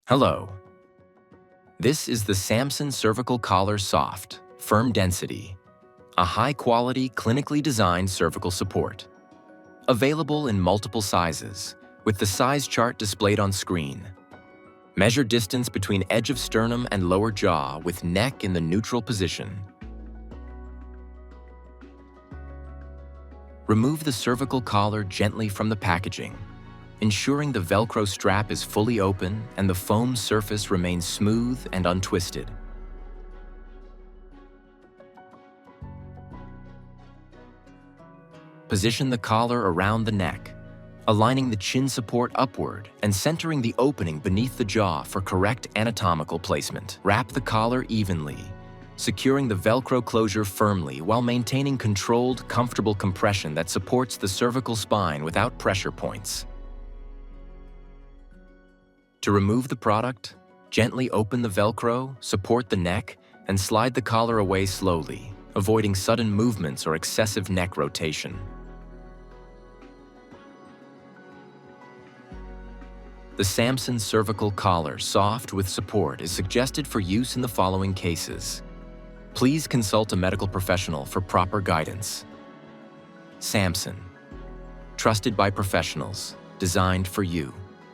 Hello. This is the SAMSON Cervical Collar Soft, Firm Density, a high-quality, clinically designed cervical support. Available in multiple sizes, with the size chart displayed on screen. Measure distance between edge of sternum and lower jaw with neck in the neutral position. Remove the cervical collar gently from the packaging, ensuring the Velcro strap is fully open and the foam surface remains smooth and untwisted. Position the collar around the neck, aligning the chin support upward and centering the opening beneath the jaw for correct anatomical placement. Wrap the collar evenly, securing the Velcro closure firmly while maintaining controlled, comfortable compression that supports the cervical spine without pressure points. To remove the product, gently open the Velcro, support the neck, and slide the collar away slowly, avoiding sudden movements or excessive neck rotation. The SAMSON Cervical Collar Soft with support is suggested for use in the following cases. Please consult a medical professional for proper guidance. SAMSON, trusted by professionals, designed for you.